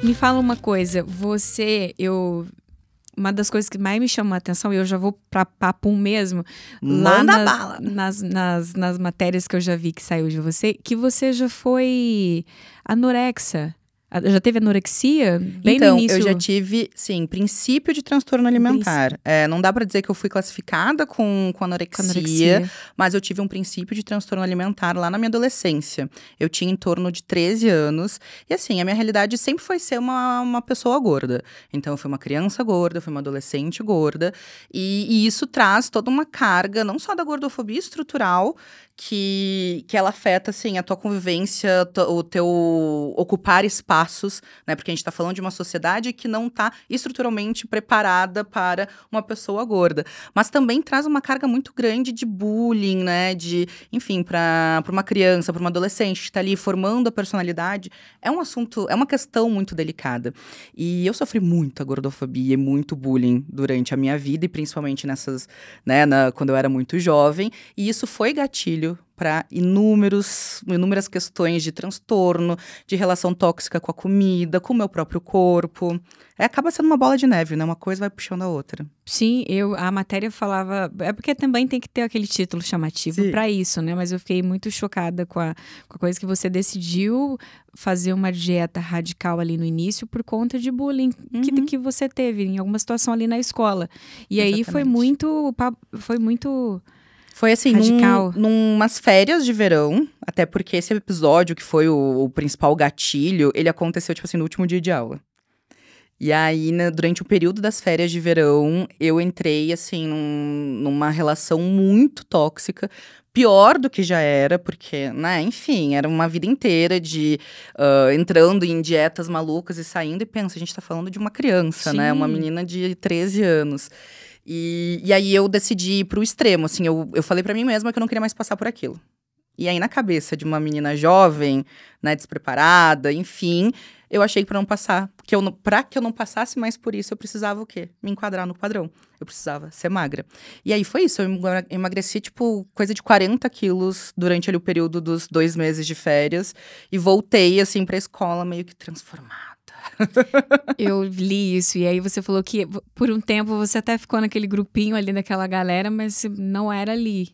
Me fala uma coisa, uma das coisas que mais me chamou a atenção, e eu já vou pra papum mesmo, Manda bala! nas matérias que eu já vi que saiu de você, que você já foi anorexa. Já teve anorexia? Bem Então, no início. eu já tive, sim, princípio de transtorno alimentar. Não dá pra dizer que eu fui classificada com anorexia, mas eu tive um princípio de transtorno alimentar lá na minha adolescência. Eu tinha em torno de 13 anos. E assim, a minha realidade sempre foi ser uma pessoa gorda. Então, eu fui uma criança gorda, eu fui uma adolescente gorda. E isso traz toda uma carga, não só da gordofobia estrutural, que ela afeta, assim, a tua convivência, o teu ocupar espaços, né? Porque a gente tá falando de uma sociedade que não tá estruturalmente preparada para uma pessoa gorda. Mas também traz uma carga muito grande de bullying, né? Enfim, para uma criança, para uma adolescente que tá ali formando a personalidade. É um assunto, é uma questão muito delicada. E eu sofri muita gordofobia e muito bullying durante a minha vida, e principalmente nessas, né, quando eu era muito jovem. E isso foi gatilho para inúmeras questões de transtorno, de relação tóxica com a comida, com o meu próprio corpo. Acaba sendo uma bola de neve, né? Uma coisa vai puxando a outra. Sim, a matéria falava... É porque também tem que ter aquele título chamativo para isso, né? Mas eu fiquei muito chocada com a coisa que você decidiu fazer uma dieta radical ali no início por conta de bullying que você teve em alguma situação ali na escola. E aí foi muito... Foi assim, numas férias de verão, até porque esse episódio, que foi o principal gatilho, ele aconteceu, tipo assim, no último dia de aula. E aí, durante o período das férias de verão, eu entrei, assim, numa relação muito tóxica, pior do que já era, porque, né, enfim, era uma vida inteira de entrando em dietas malucas e saindo, e pensa, a gente tá falando de uma criança, né, uma menina de 13 anos. E aí eu decidi ir pro extremo, assim, eu falei pra mim mesma que eu não queria mais passar por aquilo. E aí, na cabeça de uma menina jovem, né, despreparada, enfim, eu achei que pra não passar, pra que eu não passasse mais por isso, eu precisava o quê? Me enquadrar no padrão. Eu precisava ser magra. E aí foi isso, eu emagreci, tipo, coisa de 40 quilos durante ali o período dos 2 meses de férias, e voltei, assim, pra escola meio que transformada. Eu li isso, e aí você falou que por um tempo você até ficou naquele grupinho ali daquela galera, mas não era ali.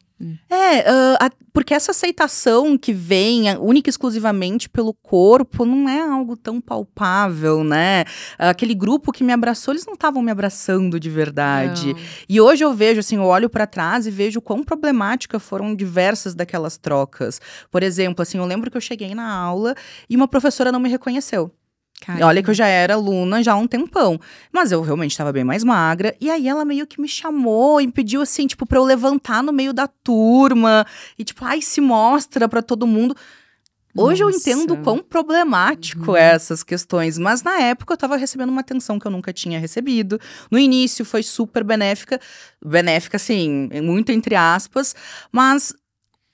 Porque essa aceitação que vem única e exclusivamente pelo corpo não é algo tão palpável, né? Aquele grupo que me abraçou, eles não estavam me abraçando de verdade. Não. E hoje eu vejo, assim, eu olho pra trás e vejo quão problemática foram diversas daquelas trocas. Por exemplo, assim, eu lembro que eu cheguei na aula e uma professora não me reconheceu. Caramba. Olha que eu já era aluna já há um tempão, mas eu realmente estava bem mais magra, e aí ela meio que me chamou e pediu assim, tipo, pra eu levantar no meio da turma, e tipo, ai, se mostra pra todo mundo. Hoje eu entendo quão problemático é essas questões, mas na época eu tava recebendo uma atenção que eu nunca tinha recebido. No início foi super benéfica assim, muito entre aspas, mas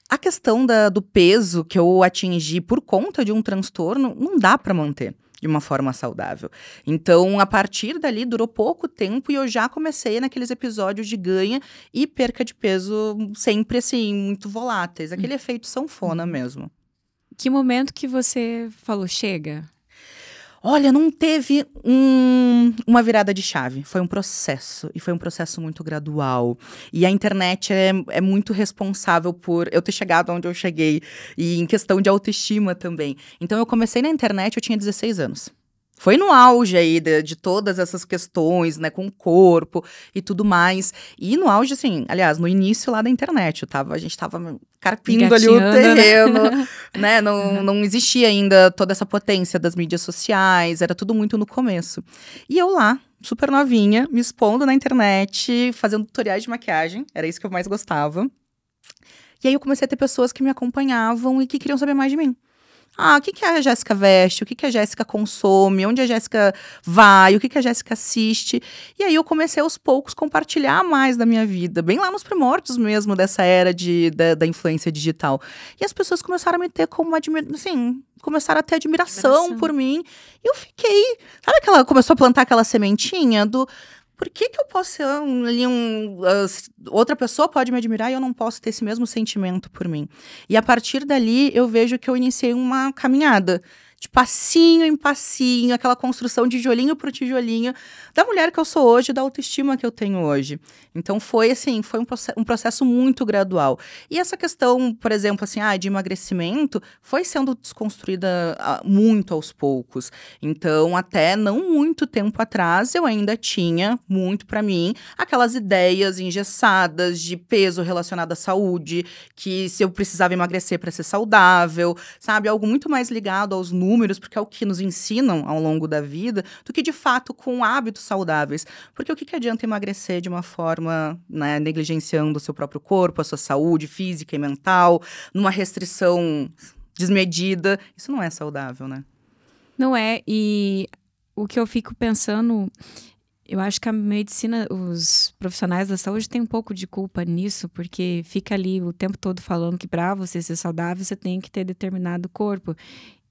a questão do peso que eu atingi por conta de um transtorno não dá pra manter de uma forma saudável. Então, a partir dali, durou pouco tempo e eu já comecei naqueles episódios de ganha e perca de peso sempre, assim, muito voláteis. Aquele efeito sanfona mesmo. Que momento que você falou, chega? Olha, não teve uma virada de chave. Foi um processo. E foi um processo muito gradual. E a internet é muito responsável por eu ter chegado onde eu cheguei. E em questão de autoestima também. Então, eu comecei na internet, eu tinha 16 anos. Foi no auge aí de todas essas questões, né, com o corpo e tudo mais. E no auge, assim, aliás, no início lá da internet, a gente tava carpindo ali o terreno, né, não existia ainda toda essa potência das mídias sociais, era tudo muito no começo. E eu lá, super novinha, me expondo na internet, fazendo tutoriais de maquiagem, era isso que eu mais gostava. E aí eu comecei a ter pessoas que me acompanhavam e que queriam saber mais de mim. O que a Jéssica veste? O que a Jéssica consome? Onde a Jéssica vai? O que a Jéssica assiste? E aí eu comecei aos poucos compartilhar mais da minha vida, bem lá nos primórdios mesmo dessa era da influência digital. E as pessoas começaram a me ter como começaram a ter admiração por mim. E eu fiquei, sabe que ela começou a plantar aquela sementinha por que eu posso ser outra pessoa pode me admirar e eu não posso ter esse mesmo sentimento por mim? E a partir dali, eu vejo que eu iniciei uma caminhada de passinho em passinho, aquela construção de tijolinho por tijolinho, da mulher que eu sou hoje, da autoestima que eu tenho hoje. Então, foi assim, foi um processo muito gradual. E essa questão, por exemplo, assim, de emagrecimento, foi sendo desconstruída muito aos poucos. Então, até não muito tempo atrás, eu ainda tinha muito para mim aquelas ideias engessadas de peso relacionado à saúde, que se eu precisava emagrecer para ser saudável, sabe? Algo muito mais ligado aos números, porque é o que nos ensinam ao longo da vida, do que de fato com hábitos saudáveis. Porque o que adianta emagrecer de uma forma, né, negligenciando o seu próprio corpo, a sua saúde física e mental, numa restrição desmedida? Isso não é saudável, né? Não é, e o que eu fico pensando, eu acho que a medicina, os profissionais da saúde têm um pouco de culpa nisso, porque fica ali o tempo todo falando que para você ser saudável, você tem que ter determinado corpo.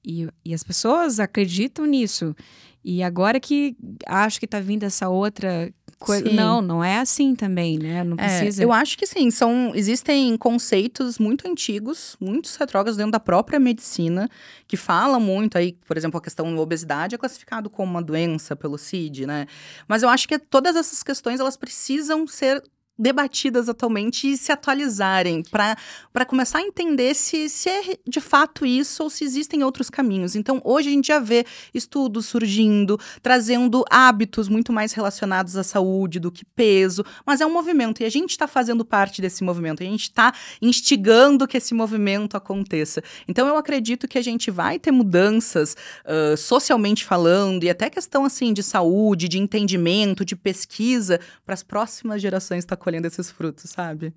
E as pessoas acreditam nisso. E agora que acho que tá vindo essa outra coisa. Não é assim também, né? Não precisa. Eu acho que sim, existem conceitos muito antigos, muitos retrógrados dentro da própria medicina, que falam muito aí, por exemplo, a questão da obesidade é classificado como uma doença pelo CID, né? Mas eu acho que todas essas questões, elas precisam ser debatidas atualmente e se atualizarem para começar a entender se é de fato isso ou se existem outros caminhos. Então, hoje a gente já vê estudos surgindo, trazendo hábitos muito mais relacionados à saúde do que peso, mas é um movimento e a gente está fazendo parte desse movimento, a gente está instigando que esse movimento aconteça. Então, eu acredito que a gente vai ter mudanças socialmente falando e até questão assim de saúde, de entendimento, de pesquisa para as próximas gerações estar colhendo esses frutos, sabe?